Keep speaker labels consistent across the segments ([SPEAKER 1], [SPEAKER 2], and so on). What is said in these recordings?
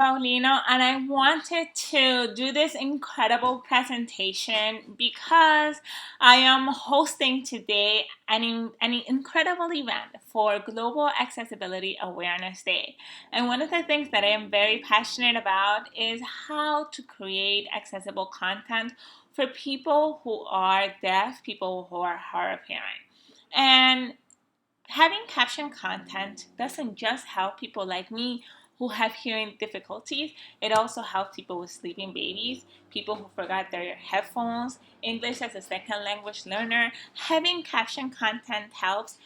[SPEAKER 1] Paulino, and I wanted to do this incredible presentation because I am hosting today an incredible event for Global Accessibility Awareness Day. And one of the things that I am very passionate about is how to create accessible content for people who are deaf, people who are hard of hearing. And having caption content doesn't just help people like me who have hearing difficulties, it also helps people with sleeping babies, people who forgot their headphones, English as a second language learner. Having caption content helps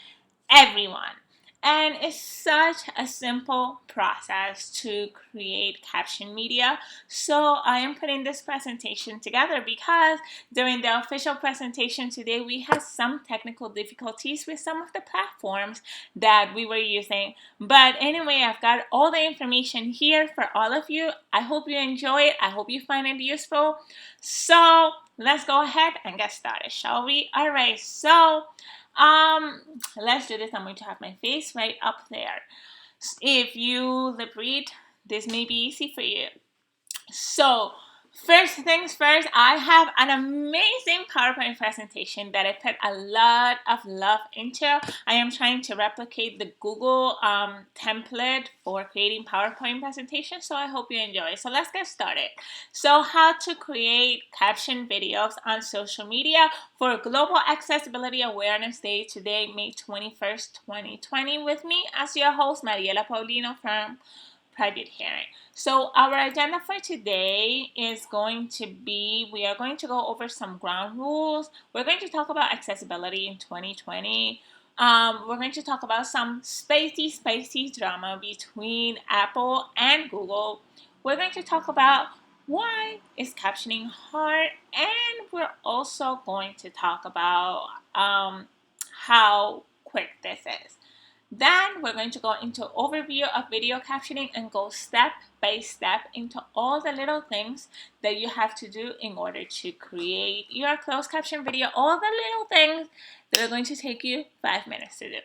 [SPEAKER 1] everyone. And it's such a simple process to create caption media. So I am putting this presentation together because during the official presentation today, we had some technical difficulties with some of the platforms that we were using. But anyway, I've got all the information here for all of you. I hope you enjoy it. I hope you find it useful. So let's go ahead and get started, shall we? All right, so let's do this. I'm going to have my face right up there. If you lip read, this may be easy for you. So first things first, I have an amazing PowerPoint presentation that I put a lot of love into. I am trying to replicate the Google template for creating PowerPoint presentations, so I hope you enjoy it. So let's get started. So how to create caption videos on social media for Global Accessibility Awareness Day today, May 21st, 2020, with me as your host, Mariela Paulino from Private Hearing. So our agenda for today is going to be, we are going to go over some ground rules. We're going to talk about accessibility in 2020. We're going to talk about some spicy drama between Apple and Google. We're going to talk about why is captioning hard, and we're also going to talk about how quick this is. Then we're going to go into overview of video captioning and go step by step into all the little things that you have to do in order to create your closed caption video. All the little things that are going to take you 5 minutes to do.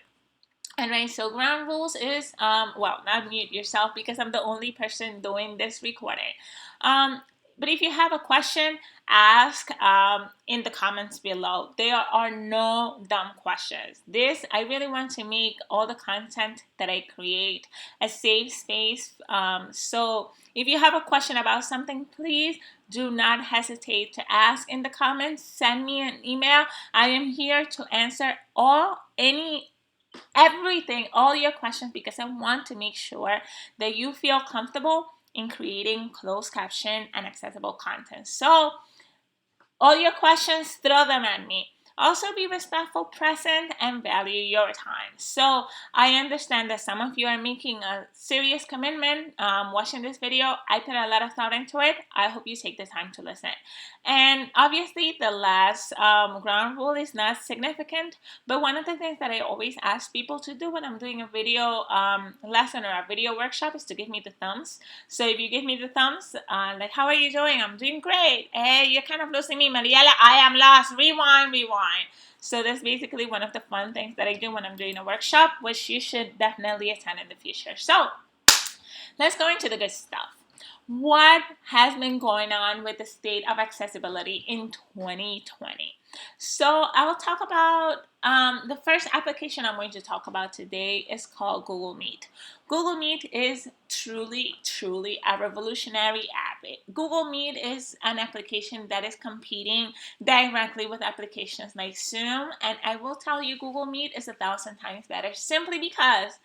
[SPEAKER 1] And right, so ground rules is, well, not mute yourself because I'm the only person doing this recording. But if you have a question, ask in the comments below. There are no dumb questions. I really want to make all the content that I create a safe space. So if you have a question about something, please do not hesitate to ask in the comments. Send me an email. I am here to answer everything, all your questions, because I want to make sure that you feel comfortable in creating closed caption and accessible content. So all your questions, throw them at me. Also be respectful, present, and value your time. So I understand that some of you are making a serious commitment watching this video. I put a lot of thought into it. I hope you take the time to listen. And obviously the last ground rule is not significant, but one of the things that I always ask people to do when I'm doing a video lesson or a video workshop is to give me the thumbs. So if you give me the thumbs, like, how are you doing? I'm doing great. Hey, you're kind of losing me, Mariela. I am lost. Rewind. So that's basically one of the fun things that I do when I'm doing a workshop, which you should definitely attend in the future. So let's go into the good stuff. What has been going on with the state of accessibility in 2020? So I will talk about the first application I'm going to talk about today is called Google Meet. Google Meet is truly a revolutionary app. Google Meet is an application that is competing directly with applications like Zoom, and I will tell you Google Meet is 1,000 times better simply because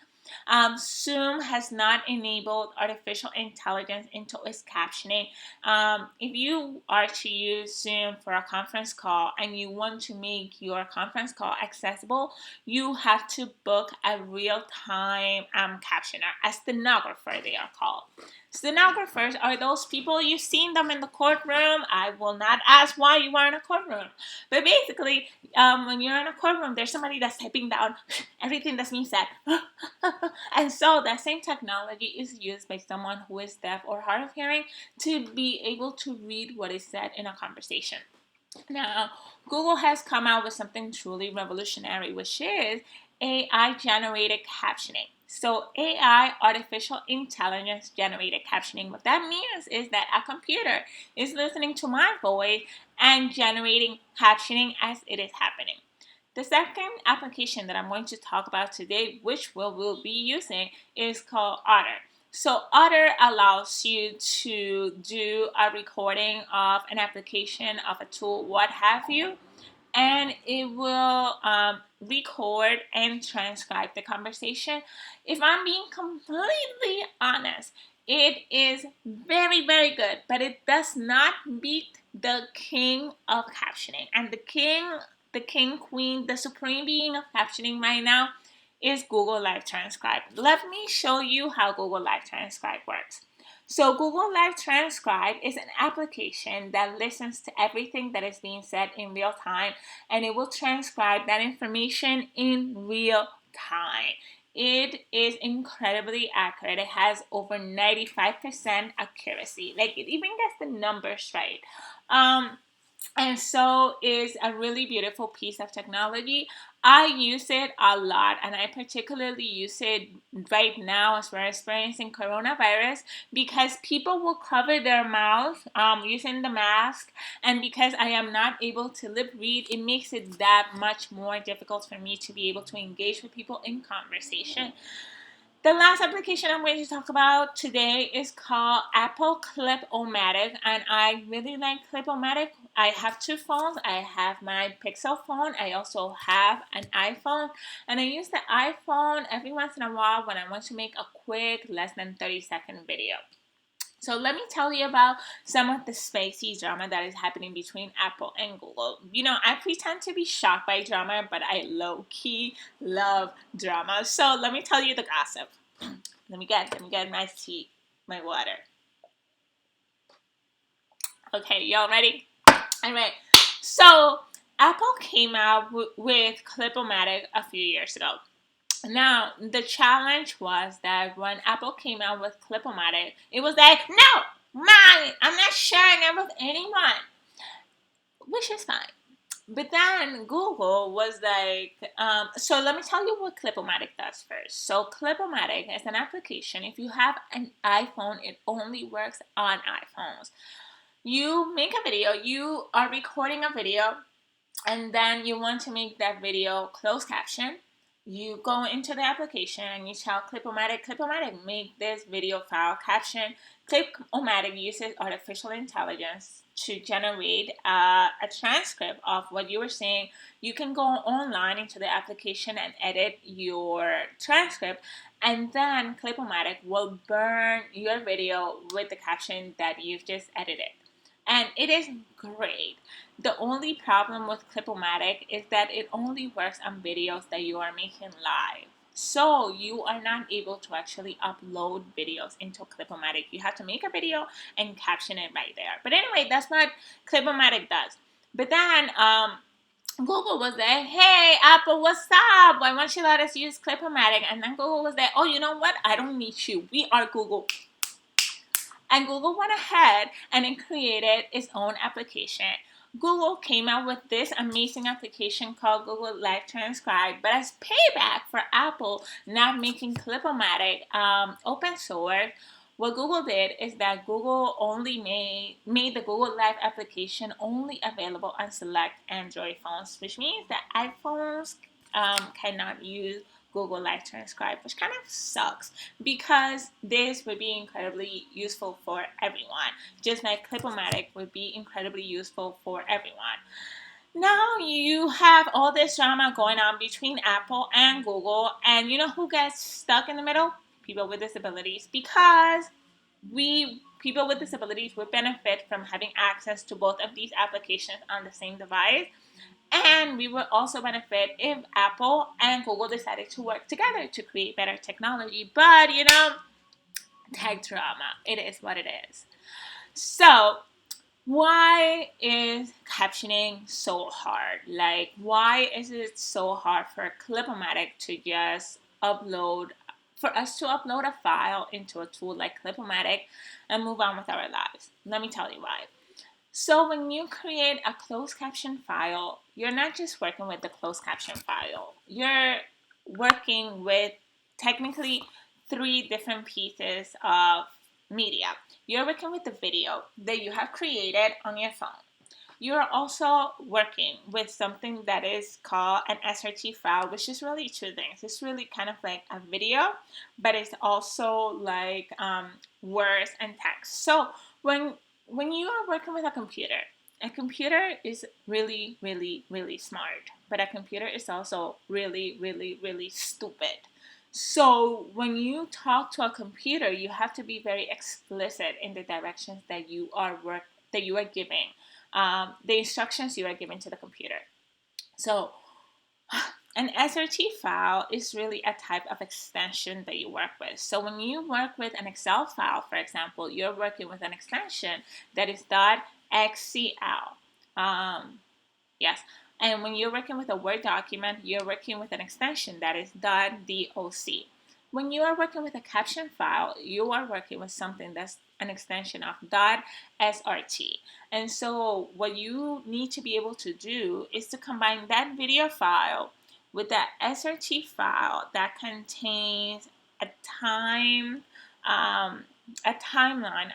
[SPEAKER 1] Zoom has not enabled artificial intelligence into its captioning. If you are to use Zoom for a conference call and you want to make your conference call accessible, you have to book a real-time captioner, a stenographer they are called. Stenographers are those people, you've seen them in the courtroom. I will not ask why you are in a courtroom. But basically, when you're in a courtroom, there's somebody that's typing down everything that's being said. And so that same technology is used by someone who is deaf or hard of hearing to be able to read what is said in a conversation. Now, Google has come out with something truly revolutionary, which is AI generated captioning. So AI, artificial intelligence generated captioning. What that means is that a computer is listening to my voice and generating captioning as it is happening. The second application that I'm going to talk about today, which we'll be using, is called Otter. So Otter allows you to do a recording of an application, of a tool, what have you, and it will record and transcribe the conversation. If I'm being completely honest, it is very, very good, but it does not beat the king of captioning. And the king, queen, the supreme being of captioning right now is Google Live Transcribe. Let me show you how Google Live Transcribe works. So Google Live Transcribe is an application that listens to everything that is being said in real time, and it will transcribe that information in real time. It is incredibly accurate. It has over 95% accuracy. Like, it even gets the numbers right. And so is a really beautiful piece of technology. I use it a lot, and I particularly use it right now as we're experiencing coronavirus, because people will cover their mouth using the mask, and because I am not able to lip read, it makes it that much more difficult for me to be able to engage with people in conversation. The last application I'm going to talk about today is called Apple Clip-O-Matic, and I really like Clip-O-Matic. I have two phones. I have my Pixel phone. I also have an iPhone, and I use the iPhone every once in a while when I want to make a quick, less than 30-second video. So let me tell you about some of the spicy drama that is happening between Apple and Google. You know, I pretend to be shocked by drama, but I low-key love drama. So let me tell you the gossip. Let me get my tea, my water. Okay, y'all ready? All right. So Apple came out with Clip-O-Matic a few years ago. Now, the challenge was that when Apple came out with Clip-O-Matic, it was like, no, mine, I'm not sharing it with anyone, which is fine. But then Google was like, so let me tell you what Clip-O-Matic does first. So Clip-O-Matic is an application. If you have an iPhone, it only works on iPhones. You make a video, you are recording a video, and then you want to make that video closed caption. You go into the application and you tell Clip-O-Matic, make this video file caption. Clip-O-Matic uses artificial intelligence to generate a transcript of what you were saying. You can go online into the application and edit your transcript, and then Clip-O-Matic will burn your video with the caption that you've just edited. And it is great. The only problem with Clip-O-Matic is that it only works on videos that you are making live. So you are not able to actually upload videos into Clip-O-Matic. You have to make a video and caption it right there. But anyway, that's what Clip-O-Matic does. But then Google was like, hey, Apple, what's up? Why won't you let us use Clip-O-Matic? And then Google was like, oh, you know what? I don't need you. We are Google. And Google went ahead and it created its own application. Google came out with this amazing application called Google Live Transcribe, but as payback for Apple not making Clip-O-Matic open source, what Google did is that Google only made the Google Live application only available on select Android phones, which means that iPhones cannot use Google Live Transcribe, which kind of sucks because this would be incredibly useful for everyone, just like Clip-O-Matic would be incredibly useful for everyone. Now you have all this drama going on between Apple and Google, and you know who gets stuck in the middle? People with disabilities, because people with disabilities would benefit from having access to both of these applications on the same device. And we would also benefit if Apple and Google decided to work together to create better technology. But, you know, tech drama. It is what it is. So, why is captioning so hard? Like, why is it so hard for Clip-O-Matic to just for us to upload a file into a tool like Clip-O-Matic and move on with our lives? Let me tell you why. So when you create a closed caption file, you're not just working with the closed caption file. You're working with technically three different pieces of media. You're working with the video that you have created on your phone. You're also working with something that is called an SRT file, which is really two things. It's really kind of like a video, but it's also like words and text. So when you are working with a computer is really, really, really smart, but a computer is also really, really, really stupid. So when you talk to a computer, you have to be very explicit in the directions that you are giving, the instructions you are giving to the computer. So an SRT file is really a type of extension that you work with. So when you work with an Excel file, for example, you're working with an extension that is .xcl. Yes. And when you're working with a Word document, you're working with an extension that is .doc. When you are working with a caption file, you are working with something that's an extension of .srt. And so what you need to be able to do is to combine that video file with that SRT file that contains a timeline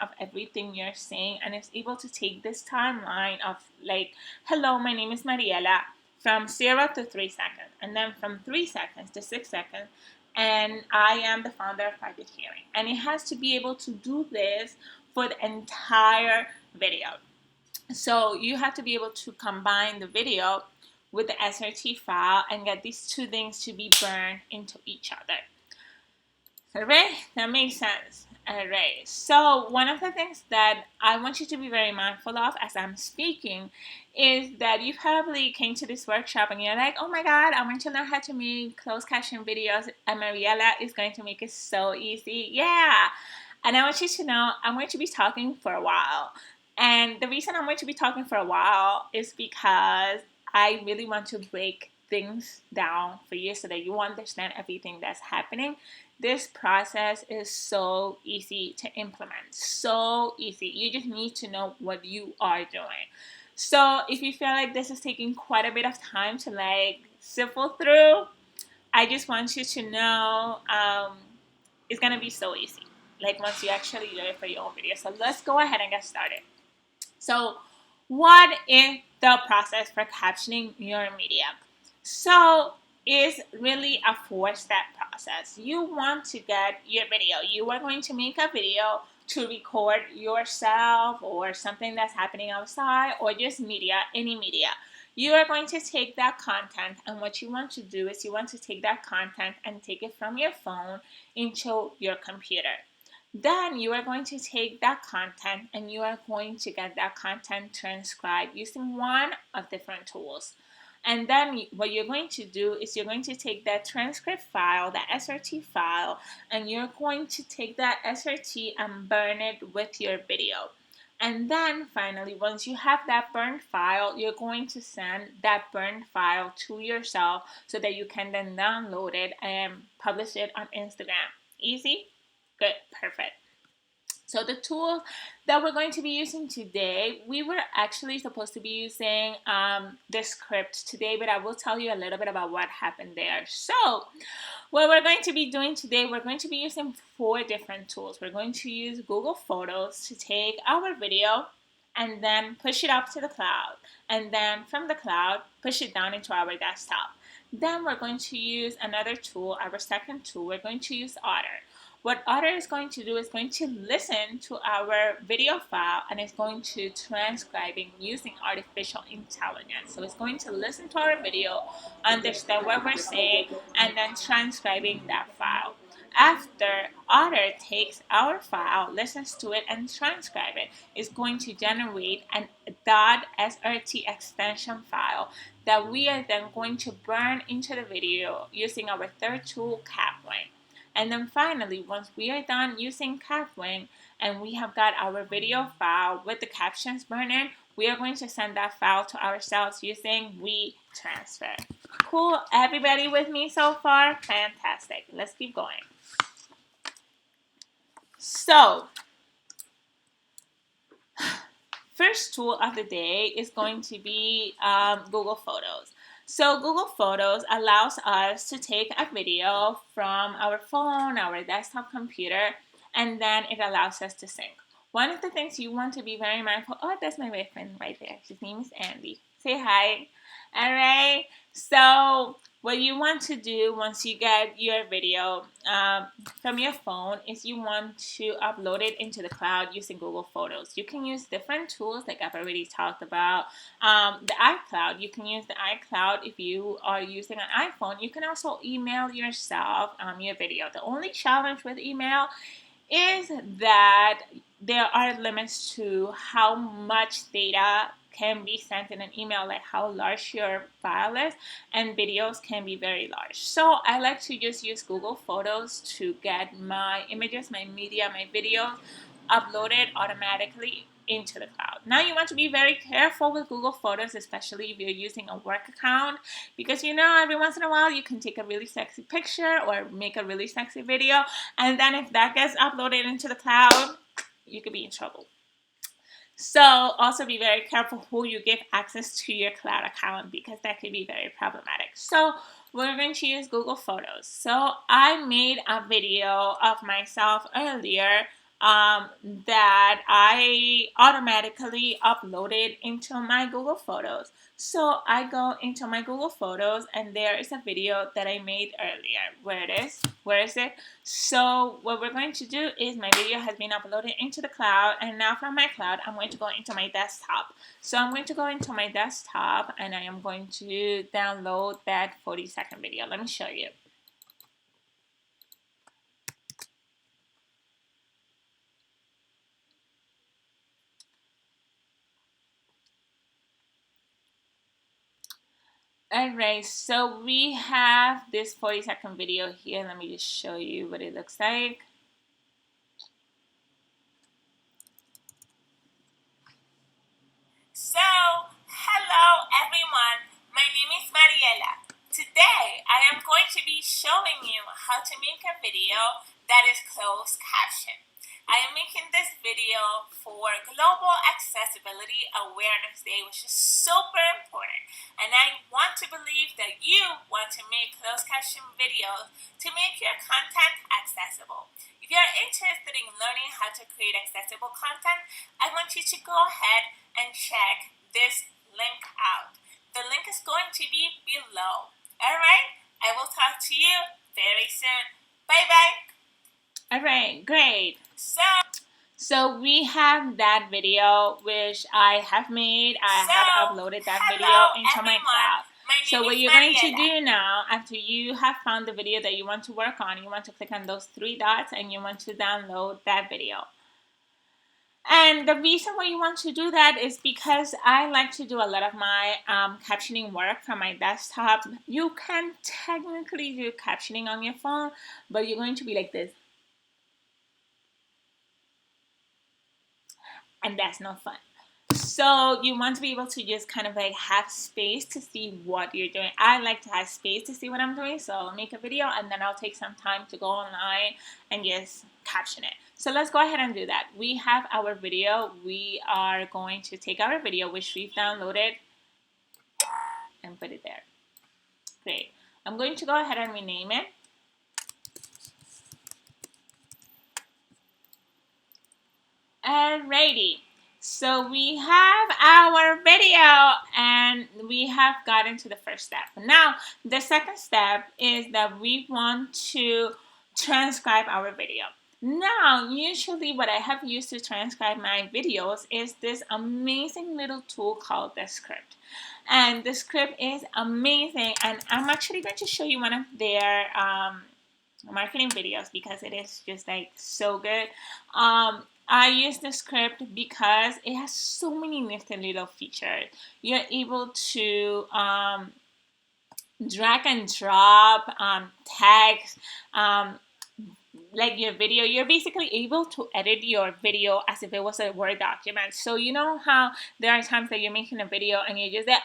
[SPEAKER 1] of everything you're saying, and it's able to take this timeline of like, hello, my name is Mariela, from 0 to 3 seconds, and then from 3 seconds to 6 seconds, and I am the founder of Private Hearing. And it has to be able to do this for the entire video. So you have to be able to combine the video with the SRT file and get these two things to be burned into each other. All right, that makes sense. All right, so one of the things that I want you to be very mindful of as I'm speaking is that you probably came to this workshop and you're like, oh my God, I want to learn how to make closed caption videos, and Mariela is going to make it so easy. Yeah, and I want you to know I'm going to be talking for a while. And the reason I'm going to be talking for a while is because I really want to break things down for you so that you understand everything that's happening. This process is so easy to implement, so easy. You just need to know what you are doing. So if you feel like this is taking quite a bit of time to like sift through, I just want you to know it's gonna be so easy. Like once you actually do it for your own video. So let's go ahead and get started. So what is the process for captioning your media? So it's really a 4-step process. You want to get your video. You are going to make a video to record yourself or something that's happening outside, or just media, any media. You are going to take that content, and what you want to do is you want to take that content and take it from your phone into your computer. Then you are going to take that content and you are going to get that content transcribed using one of different tools. And then what you're going to do is you're going to take that transcript file, that SRT file, and you're going to take that SRT and burn it with your video. And then finally, once you have that burned file, you're going to send that burned file to yourself so that you can then download it and publish it on Instagram. Easy? Good, perfect. So the tool that we're going to be using today, we were actually supposed to be using the script today, but I will tell you a little bit about what happened there. So what we're going to be doing today, we're going to be using 4 different tools. We're going to use Google Photos to take our video and then push it up to the cloud. And then from the cloud, push it down into our desktop. Then we're going to use another tool, our second tool. We're going to use Otter. What Otter is going to do is going to listen to our video file and it's going to transcribing using artificial intelligence. So it's going to listen to our video, understand what we're saying, and then transcribing that file. After Otter takes our file, listens to it, and transcribe it, it's going to generate an .srt extension file that we are then going to burn into the video using our third tool, Kapwing. And then finally, once we are done using Kapwing and we have got our video file with the captions burned in, we are going to send that file to ourselves using WeTransfer. Cool? Everybody with me so far? Fantastic. Let's keep going. So, first tool of the day is going to be Google Photos. So Google Photos allows us to take a video from our phone, our desktop computer, and then it allows us to sync. One of the things you want to be very mindful, oh, that's my boyfriend right there. His name is Andy. Say hi. All right. So what you want to do once you get your video from your phone is you want to upload it into the cloud using Google Photos. You can use different tools like I've already talked about. The iCloud, you can use the iCloud if you are using an iPhone. You can also email yourself your video. The only challenge with email is that there are limits to how much data can be sent in an email, like how large your file is, and videos can be very large. So I like to just use Google Photos to get my images, my media, my videos uploaded automatically into the cloud. Now you want to be very careful with Google Photos, especially if you're using a work account, because every once in a while you can take a really sexy picture or make a really sexy video, and then if that gets uploaded into the cloud, you could be in trouble. So also be very careful who you give access to your cloud account, because that could be very problematic. So we're going to use Google Photos. So I made a video of myself earlier that I automatically uploaded into my Google Photos. So I go into my Google Photos and there is a video that I made earlier. Where is it? So what we're going to do is my video has been uploaded into the cloud, and now from my cloud I'm going to go into my desktop. So I'm going to go into my desktop and I am going to download that 40-second video. Let me show you. Alright, so we have this 40-second video here. Let me just show you what it looks like. So, hello everyone. My name is Mariela. Today, I am going to be showing you how to make a video that is closed caption. I am making this video for Global Accessibility Awareness Day, which is super important. And I want to believe that you want to make closed caption videos to make your content accessible. If you're interested in learning how to create accessible content, I want you to go ahead and check this link out. The link is going to be below. Alright, I will talk to you very soon. Bye-bye. Alright, great. So we have that video which I have made. I have uploaded that video into my cloud. So what you're going to do now, after you have found the video that you want to work on, you want to click on those three dots and you want to download that video. And the reason why you want to do that is because I like to do a lot of my captioning work from my desktop. You can technically do captioning on your phone, but you're going to be like this. And that's no fun. So you want to be able to just kind of like have space to see what you're doing. I like to have space to see what I'm doing, so I'll make a video and then I'll take some time to go online and just caption it. So let's go ahead and do that. We have our video. We are going to take our video, which we've downloaded, and put it there. Great. I'm going to go ahead and rename it. Alrighty, so we have our video and we have gotten to the first step. Now, the second step is that we want to transcribe our video. Now, usually what I have used to transcribe my videos is this amazing little tool called Descript. And Descript is amazing, and I'm actually going to show you one of their marketing videos because it is just like so good. I use Descript because it has so many nifty little features. You're able to drag and drop tags, like your video. You're basically able to edit your video as if it was a Word document. So you know how there are times that you're making a video and you just say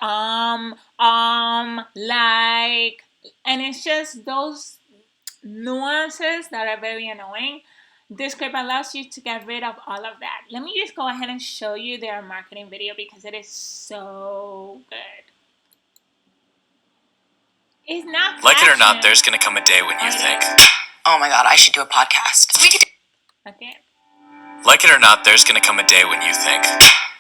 [SPEAKER 1] like, and it's just those nuances that are very annoying. Descript allows you to get rid of all of that. Let me just go ahead and show you their marketing video because it is so good. It's not
[SPEAKER 2] Like it or not,
[SPEAKER 1] Caption.
[SPEAKER 2] there's gonna come a day when you think,
[SPEAKER 3] oh my god, I should do a podcast.
[SPEAKER 1] Okay.
[SPEAKER 2] like it or not, there's gonna come a day when you think,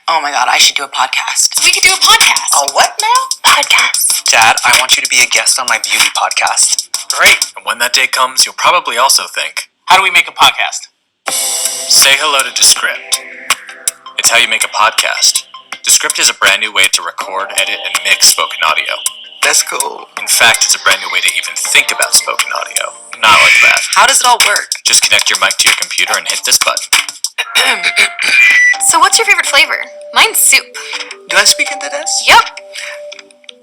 [SPEAKER 3] Oh my god, I should do a podcast.
[SPEAKER 4] We could do a podcast.
[SPEAKER 3] A what now?
[SPEAKER 4] Podcast.
[SPEAKER 5] Dad, I want you to be a guest on my beauty podcast.
[SPEAKER 2] great. And when that day comes, you'll probably also think,
[SPEAKER 5] How do we make a podcast?
[SPEAKER 2] say hello to Descript. It's how you make a podcast. Descript is a brand new way to record, edit, and mix spoken audio.
[SPEAKER 5] That's cool.
[SPEAKER 2] In fact, it's a brand new way to even think about spoken audio. Not like that.
[SPEAKER 3] How does it all work?
[SPEAKER 2] Just connect your mic to your computer and hit this button.
[SPEAKER 4] So what's your favorite flavor? Mine's soup.
[SPEAKER 5] Do I speak into this?
[SPEAKER 4] Yep.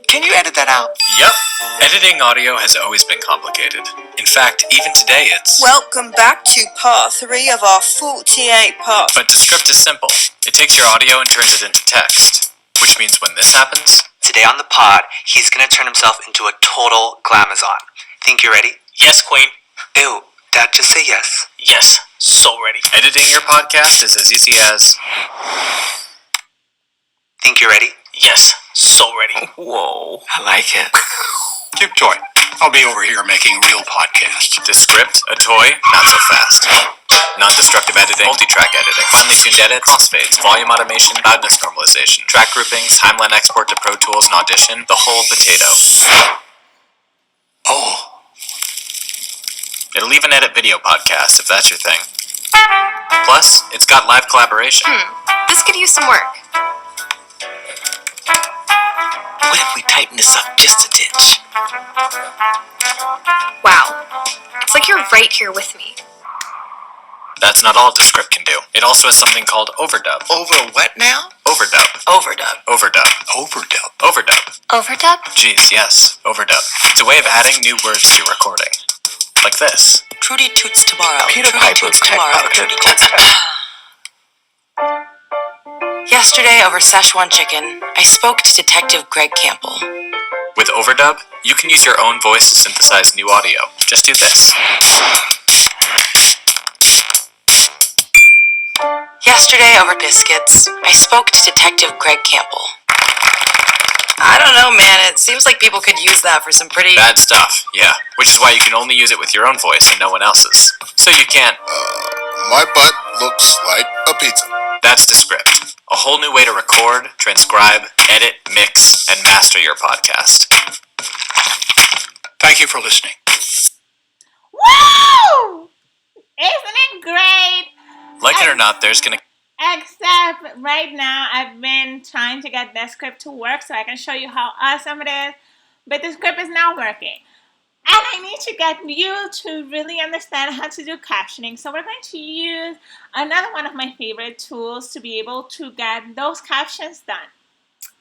[SPEAKER 5] Can you edit that out?
[SPEAKER 2] Yep. Editing audio has always been complicated. In fact, even today it's...
[SPEAKER 6] Welcome back to part 3 of our 48 parts.
[SPEAKER 2] But Descript is simple. It takes your audio and turns it into text. Which means when this happens...
[SPEAKER 5] Today on the pod, he's gonna turn himself into a total glamazon. Think you're ready?
[SPEAKER 2] Yes, Queen.
[SPEAKER 5] Ew, Dad, just say yes.
[SPEAKER 2] Yes. So ready. Editing your podcast is as easy as...
[SPEAKER 5] Think you're ready?
[SPEAKER 2] Yes. So ready.
[SPEAKER 5] Whoa, I like it.
[SPEAKER 7] Keep joy. I'll be over here making real podcasts.
[SPEAKER 2] Descript, a toy, not so fast. Non-destructive editing, multi-track editing, finely tuned edits, crossfades, volume automation, loudness normalization, track groupings, timeline export to Pro Tools and Audition, the whole potato.
[SPEAKER 7] Oh,
[SPEAKER 2] It'll even edit video podcasts if that's your thing. Plus, it's got live collaboration.
[SPEAKER 4] This could use some work.
[SPEAKER 5] What if we tighten this up just a titch?
[SPEAKER 4] Wow. It's like you're right here with me.
[SPEAKER 2] That's not all Descript can do. It also has something called overdub.
[SPEAKER 5] Over what now?
[SPEAKER 2] Overdub.
[SPEAKER 3] Overdub.
[SPEAKER 2] Overdub.
[SPEAKER 7] overdub.
[SPEAKER 2] Overdub.
[SPEAKER 4] Overdub?
[SPEAKER 2] Jeez, yes. Overdub. It's a way of adding new words to your recording. Like this.
[SPEAKER 3] Trudy toots tomorrow.
[SPEAKER 5] Peter
[SPEAKER 3] Trudy
[SPEAKER 5] Piper
[SPEAKER 3] toots
[SPEAKER 5] cut
[SPEAKER 3] tomorrow.
[SPEAKER 5] out
[SPEAKER 3] Trudy
[SPEAKER 5] her
[SPEAKER 3] toots tomorrow. Yesterday over Szechuan chicken, I spoke to Detective Greg Campbell.
[SPEAKER 2] With Overdub, you can use your own voice to synthesize new audio. Just do this.
[SPEAKER 3] Yesterday over biscuits, I spoke to Detective Greg Campbell. I don't know, man. It seems like people could use that for some pretty...
[SPEAKER 2] Bad stuff, yeah. Which is why you can only use it with your own voice and no one else's. So you can't...
[SPEAKER 7] My butt looks like a pizza.
[SPEAKER 2] That's Descript. A whole new way to record, transcribe, edit, mix, and master your podcast.
[SPEAKER 7] Thank you for listening.
[SPEAKER 1] Woo! Isn't it great?
[SPEAKER 2] Like it or not, there's gonna...
[SPEAKER 1] Except right now, I've been trying to get the script to work so I can show you how awesome it is. But the script is not working. And I need to get you to really understand how to do captioning. So we're going to use another one of my favorite tools to be able to get those captions done.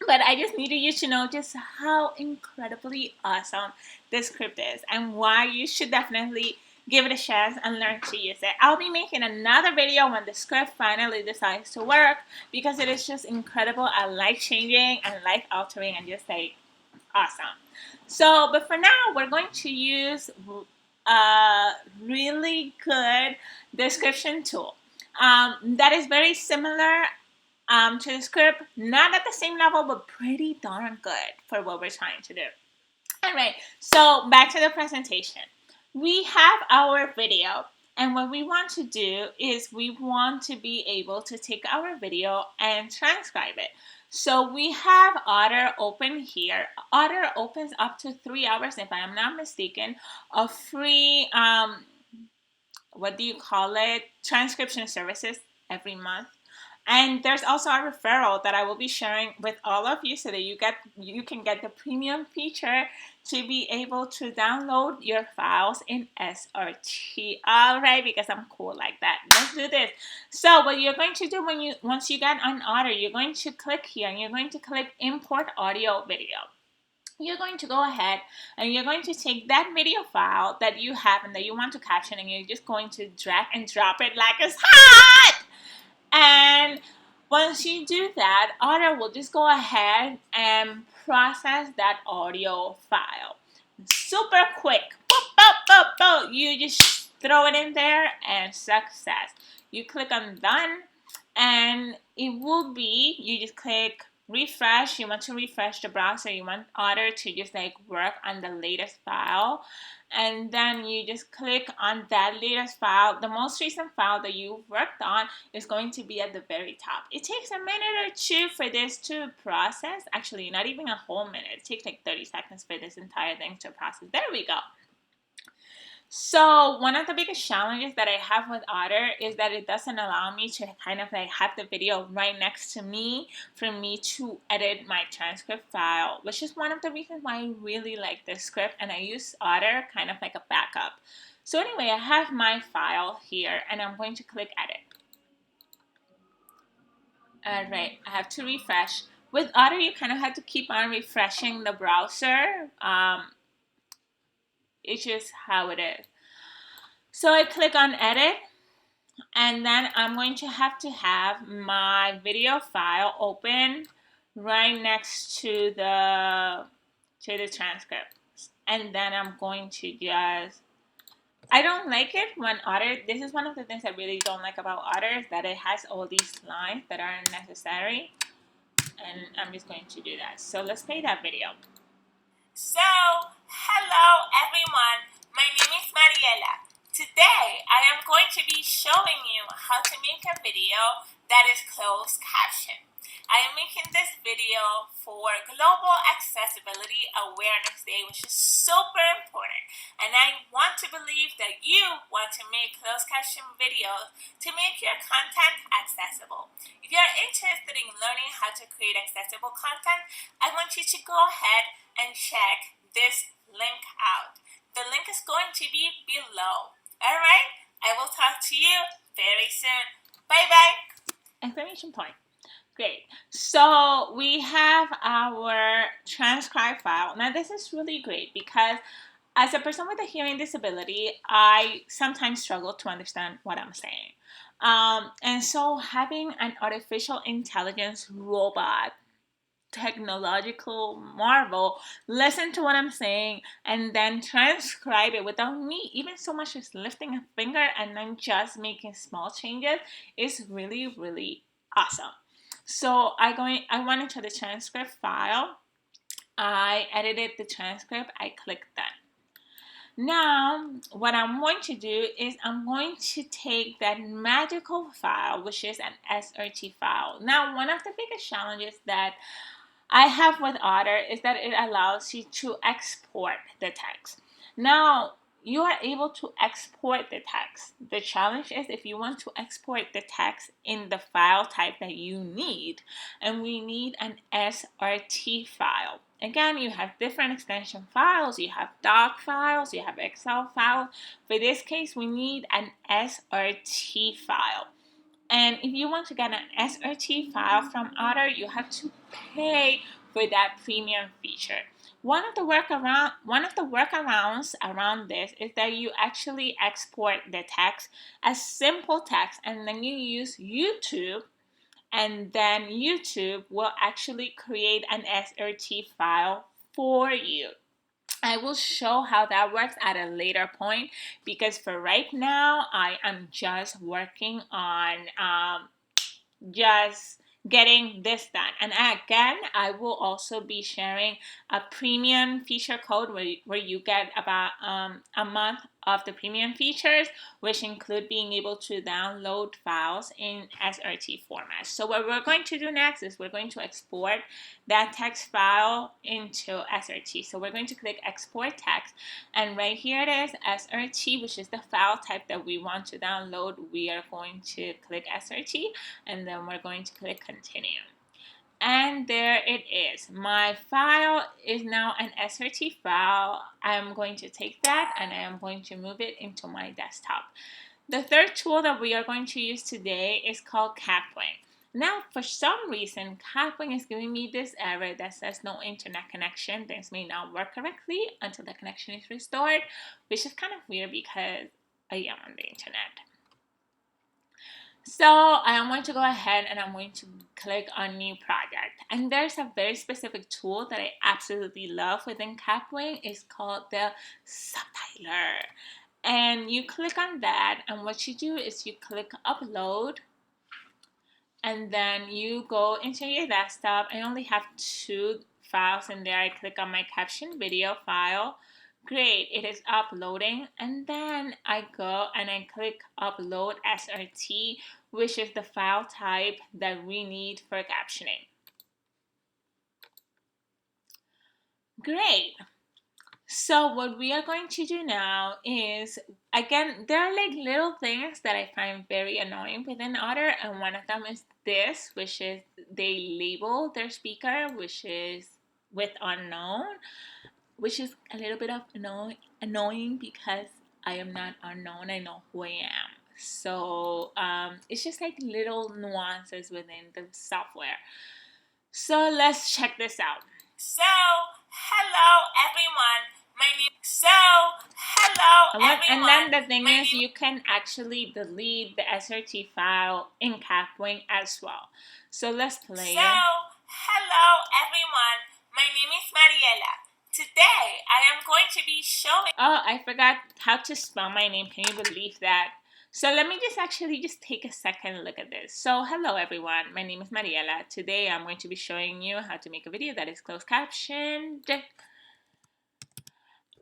[SPEAKER 1] But I just needed you to know just how incredibly awesome this script is and why you should definitely give it a chance and learn to use it. I'll be making another video when the script finally decides to work because it is just incredible. I like changing and like altering and just like awesome. So, but for now, we're going to use a really good description tool that is very similar to the script, not at the same level, but pretty darn good for what we're trying to do. All right, so back to the presentation. We have our video, and what we want to do is we want to be able to take our video and transcribe it. So we have Otter open here. Otter opens up to 3 hours, if I am not mistaken, of free, transcription services every month. And there's also a referral that I will be sharing with all of you so that you can get the premium feature to be able to download your files in SRT. All right, because I'm cool like that. Let's do this. So what you're going to do once you get on Otter, you're going to click here and you're going to click Import Audio Video. You're going to go ahead and you're going to take that video file that you have and that you want to caption, and you're just going to drag and drop it like it's hot. And once you do that, Otter will just go ahead and process that audio file. Super quick. Boop, boop, boop, boop. You just throw it in there and success. You click on done and it will be, you just click refresh, you want to refresh the browser, you want Otter to just like work on the latest file, and then you just click on that latest file. The most recent file that you worked on is going to be at the very top. It takes a minute or two for this to process. Actually, not even a whole minute. It takes like 30 seconds for this entire thing to process. There we go. So one of the biggest challenges that I have with Otter is that it doesn't allow me to kind of like have the video right next to me for me to edit my transcript file, which is one of the reasons why I really like this script, and I use Otter kind of like a backup. So anyway, I have my file here and I'm going to click edit. Alright, I have to refresh. With Otter, you kind of have to keep on refreshing the browser. It's just how it is. So I click on edit, and then I'm going to have my video file open right next to the transcript. And then I'm going to just, I don't like it when Otter, this is one of the things I really don't like about Otter, is that it has all these lines that are unnecessary. And I'm just going to do that. So let's play that video. So, hello everyone, my name is Mariela. Today, I am going to be showing you how to make a video that is closed caption. I am making this video for Global Accessibility Awareness Day, which is super important. And I want to believe that you want to make closed caption videos to make your content accessible. If you're interested in learning how to create accessible content, I want you to go ahead and check this link out. The link is going to be below. Alright, I will talk to you very soon. Bye-bye. Exclamation point. Great. So we have our transcribe file. Now this is really great because as a person with a hearing disability, I sometimes struggle to understand what I'm saying. And so having an artificial intelligence robot, technological marvel, listen to what I'm saying and then transcribe it without me even so much as lifting a finger and then just making small changes is really, really awesome. So I went into the transcript file, I edited the transcript, I clicked done. Now, what I'm going to do is I'm going to take that magical file, which is an SRT file. Now, one of the biggest challenges that I have with Otter is that it allows you to export the text. Now, you are able to export the text. The challenge is if you want to export the text in the file type that you need, and we need an SRT file. Again, you have different extension files, you have doc files, you have Excel files. For this case, we need an SRT file. And if you want to get an SRT file from Otter, you have to pay for that premium feature. One of the workarounds around this is that you actually export the text as simple text, and then you use YouTube, and then YouTube will actually create an SRT file for you. I will show how that works at a later point, because for right now, I am just working on just getting this done. And again, I will also be sharing a premium feature code where you get about a month of the premium features, which include being able to download files in SRT format. So what we're going to do next is we're going to export that text file into SRT. So we're going to click export text, and right here it is, SRT, which is the file type that we want to download. We are going to click SRT, and then we're going to click continue. And there it is. My file is now an SRT file. I'm going to take that and I am going to move it into my desktop. The third tool that we are going to use today is called Kapwing. Now, for some reason, Kapwing is giving me this error that says no internet connection. Things may not work correctly until the connection is restored, which is kind of weird because I am on the internet. So I am going to go ahead and I'm going to click on new project. And there's a very specific tool that I absolutely love within Kapwing. It's called the subtitler. And you click on that, and what you do is you click upload, and then you go into your desktop. I only have 2 files in there. I click on my caption video file. Great, it is uploading, and then I go and I click upload SRT, which is the file type that we need for captioning. Great. So what we are going to do now is, again, there are like little things that I find very annoying within Otter, and one of them is this, which is they label their speaker, which is with unknown, which is a little bit of annoying because I am not unknown. I know who I am. So it's just like little nuances within the software. So let's check this out. So, hello everyone. And then the thing is, you can actually delete the SRT file in Kapwing as well. So let's play it. Hello everyone. My name is Mariela. Today I am going to be showing. Oh, I forgot how to spell my name. Can you believe that? So let me just take a second and look at this. So hello everyone, my name is Mariela. Today I'm going to be showing you how to make a video that is closed captioned.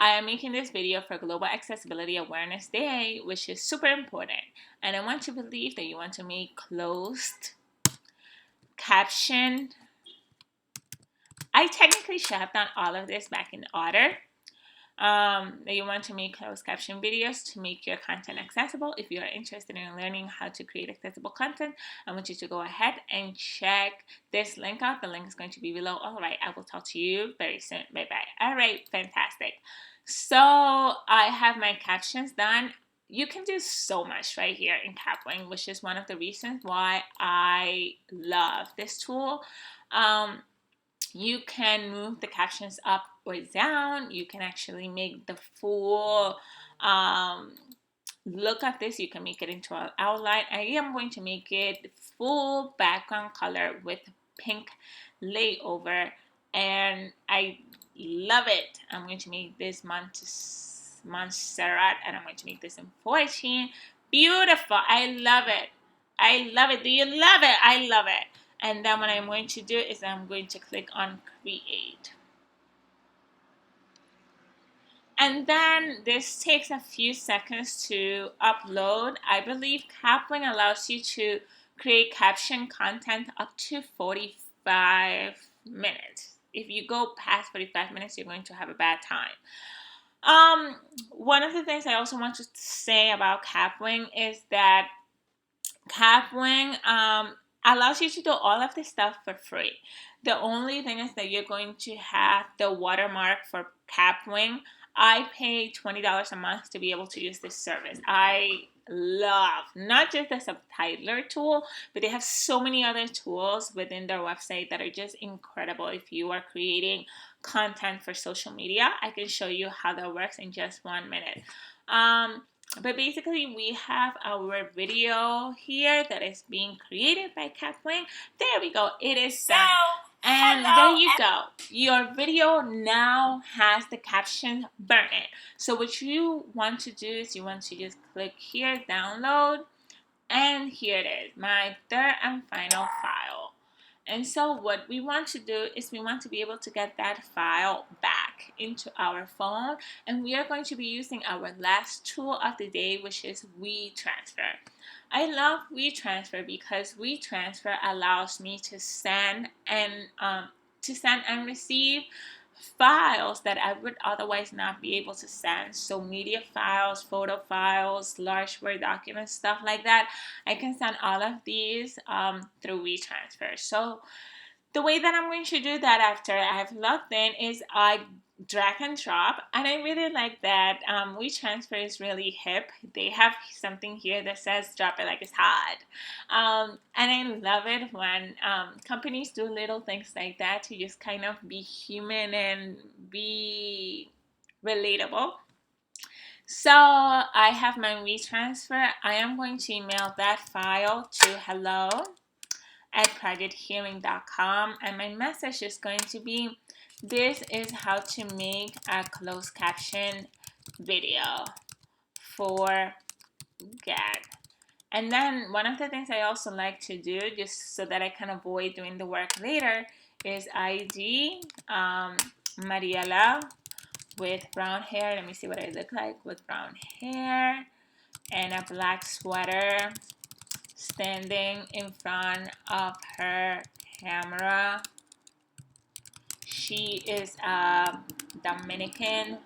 [SPEAKER 1] I am making this video for Global Accessibility Awareness Day, which is super important. And I want to believe that you want to make closed captioned. I technically should have done all of this back in Otter. That you want to make closed caption videos to make your content accessible. If you are interested in learning how to create accessible content, I want you to go ahead and check this link out. The link is going to be below. All right, I will talk to you very soon. Bye-bye. All right, fantastic. So I have my captions done. You can do so much right here in Kapwing, which is one of the reasons why I love this tool. You can move the captions up or down. You can actually make the full look at this. You can make it into an outline. I am going to make it full background color with pink layover, and I love it. I'm going to make this Montserrat, and I'm going to make this in 14. Beautiful. I love it. I love it. Do you love it? I love it. And then what I'm going to do is I'm going to click on create. And then this takes a few seconds to upload. I believe Kapwing allows you to create caption content up to 45 minutes. If you go past 45 minutes, you're going to have a bad time. One of the things I also want to say about Kapwing is that Kapwing allows you to do all of this stuff for free. The only thing is that you're going to have the watermark for Kapwing. I pay $20 a month to be able to use this service. I love not just the subtitler tool, but they have so many other tools within their website that are just incredible. If you are creating content for social media, I can show you how that works in just 1 minute. But basically, we have our video here that is being created by Kapwing. There we go. It is done. And there you go. Your video now has the caption burning. So what you want to do is you want to just click here, download, and here it is, my third and final file. And so what we want to do is we want to be able to get that file back into our phone, and we are going to be using our last tool of the day, which is WeTransfer. I love WeTransfer because WeTransfer allows me to send and receive files that I would otherwise not be able to send. So media files, photo files, large Word documents, stuff like that. I can send all of these through WeTransfer. So the way that I'm going to do that after I've logged in is I drag and drop, and I really like that WeTransfer is really hip. They have something here that says drop it like it's hot, and I love it when companies do little things like that to just kind of be human and be relatable. So I have my WeTransfer. I am going to email that file to hello@projecthearing.com, and my message is going to be, this is how to make a closed caption video for GAD. And then one of the things I also like to do, just so that I can avoid doing the work later, is ID Mariela with brown hair. Let me see what I look like with brown hair and a black sweater, standing in front of her camera. She is a Dominican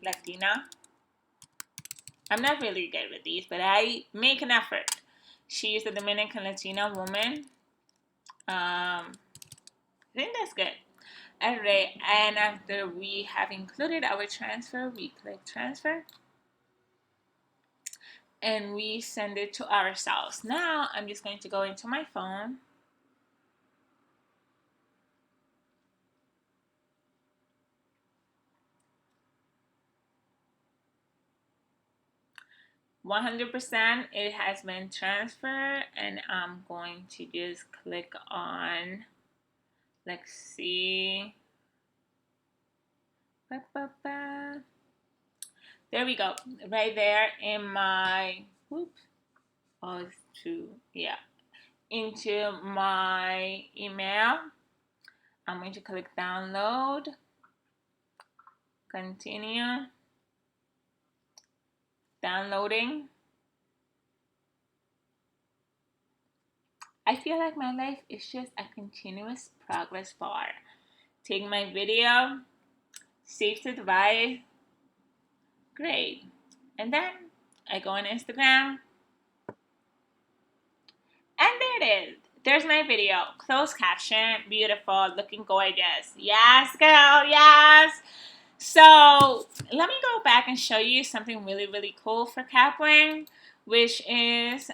[SPEAKER 1] Latina. I'm not really good with these, but I make an effort. She is a Dominican Latina woman. I think that's good. Alright, and after we have included our transfer, we click transfer. And we send it to ourselves. Now, I'm just going to go into my phone. %, it has been transferred, and I'm going to just click on, let's see, there we go, right there in my, into my email. I'm going to click download, continue, downloading. I feel like my life is just a continuous progress bar. Take my video, save to device, great. And then I go on Instagram, and there it is. There's my video, closed caption, beautiful, looking gorgeous. Yes, girl, yes. So let me go back and show you something really, really cool for Kapwing, which is,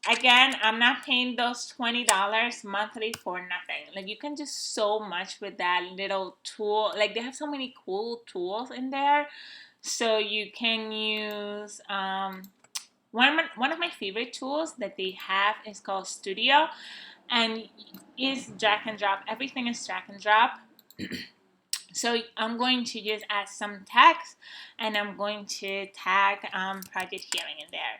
[SPEAKER 1] again, I'm not paying those $20 monthly for nothing. Like, you can do so much with that little tool. Like, they have so many cool tools in there. So you can use, one of my favorite tools that they have is called Studio, and is drag and drop. Everything is drag and drop. So I'm going to just add some text, and I'm going to tag Project Hearing in there.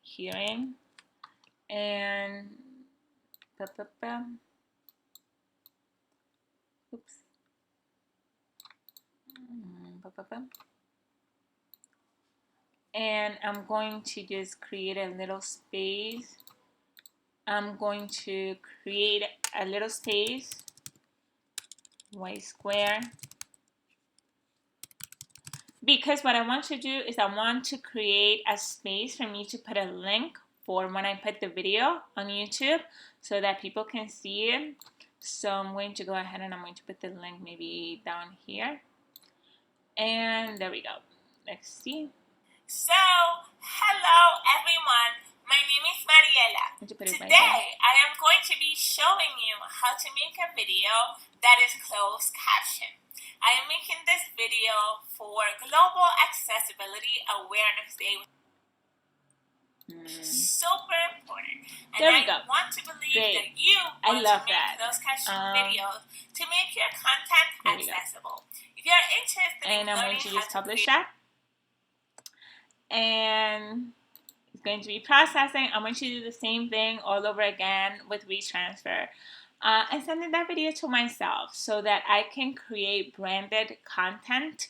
[SPEAKER 1] Hearing, and oops. And I'm going to just create a little space. I'm going to create a little space, white square, because what I want to do is I want to create a space for me to put a link for when I put the video on YouTube so that people can see it. So I'm going to go ahead and I'm going to put the link maybe down here. And there we go. Let's see. So, hello everyone. My name is Mariela. Today, I am going to be showing you how to make a video that is closed caption. I am making this video for Global Accessibility Awareness Day. Super important. And there we go.
[SPEAKER 4] I want to believe
[SPEAKER 1] Great.
[SPEAKER 4] that you want to make closed caption videos to make your content accessible. If you're interested in
[SPEAKER 1] I'm going to just publish that. And it's going to be processing. I'm going to do the same thing all over again with WeTransfer. And sending that video to myself so that I can create branded content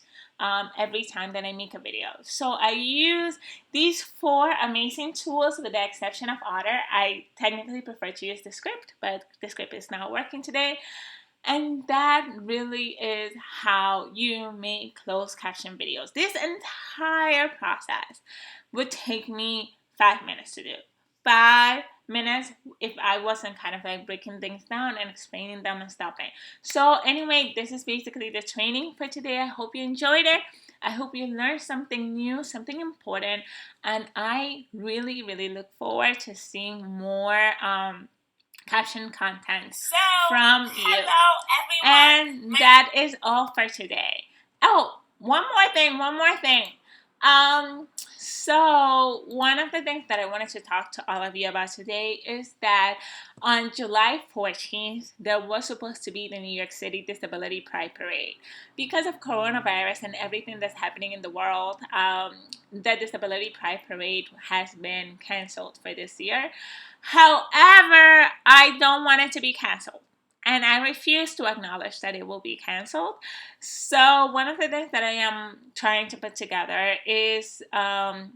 [SPEAKER 1] every time that I make a video. So I use these 4 amazing tools with the exception of Otter. I technically prefer to use the script, but the script is not working today. And that really is how you make closed caption videos. This entire process would take me 5 minutes to do. 5 minutes if I wasn't kind of like breaking things down and explaining them and stopping. So anyway, this is basically the training for today. I hope you enjoyed it. I hope you learned something new, something important. And I really, really look forward to seeing more caption content from you. Hello, everyone. And that is all for today. Oh, one more thing. So one of the things that I wanted to talk to all of you about today is that on July 14th, there was supposed to be the New York City Disability Pride Parade. Because of coronavirus and everything that's happening in the world, the Disability Pride Parade has been canceled for this year. However, I don't want it to be canceled. And I refuse to acknowledge that it will be canceled. So one of the things that I am trying to put together is a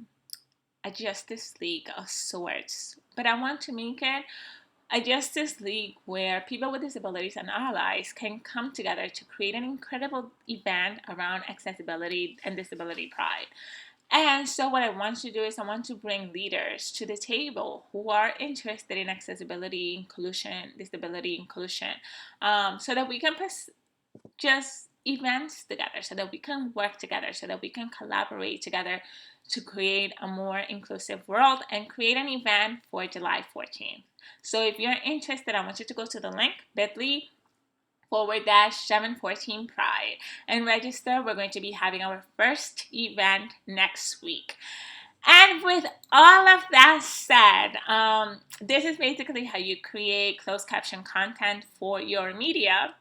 [SPEAKER 1] Justice League of sorts. But I want to make it a Justice League where people with disabilities and allies can come together to create an incredible event around accessibility and disability pride. And so what I want to do is I want to bring leaders to the table who are interested in accessibility, inclusion, disability inclusion, so that we can just events together, so that we can work together, so that we can collaborate together to create a more inclusive world and create an event for July 14th. So if you're interested, I want you to go to the link bit.ly/714 Pride and register. We're going to be having our first event next week. And with all of that said, this is basically how you create closed caption content for your media.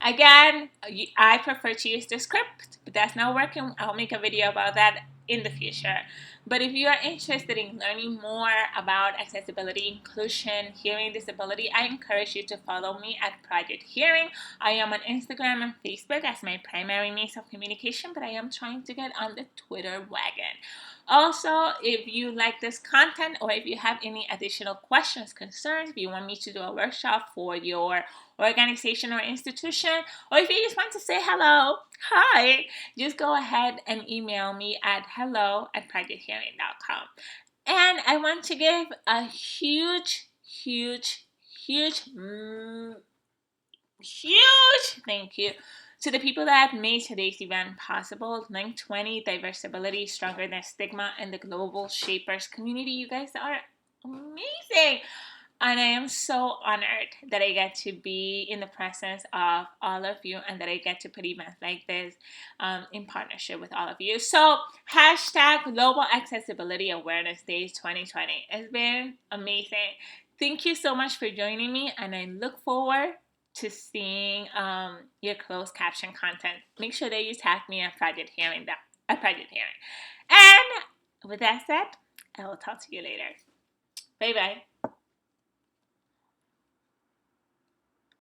[SPEAKER 1] Again, I prefer to use the script, but that's not working. I'll make a video about that in the future. But if you are interested in learning more about accessibility, inclusion, hearing disability, I encourage you to follow me at Project Hearing. I am on Instagram and Facebook as my primary means of communication, but I am trying to get on the Twitter wagon. Also, if you like this content or if you have any additional questions, concerns, if you want me to do a workshop for your organization or institution, or if you just want to say hello, hi, just go ahead and email me at hello@projecthearing.com. And I want to give a huge thank you to the people that made today's event possible. Link 20, Diversibility, Stronger Than Stigma, and the Global Shapers community. You guys are amazing. And I am so honored that I get to be in the presence of all of you and that I get to put events like this in partnership with all of you. So, hashtag Global Accessibility Awareness Day 2020. It's been amazing. Thank you so much for joining me, and I look forward to seeing your closed caption content. Make sure that you tag me at Project Hearing. And with that said, I will talk to you later. Bye bye.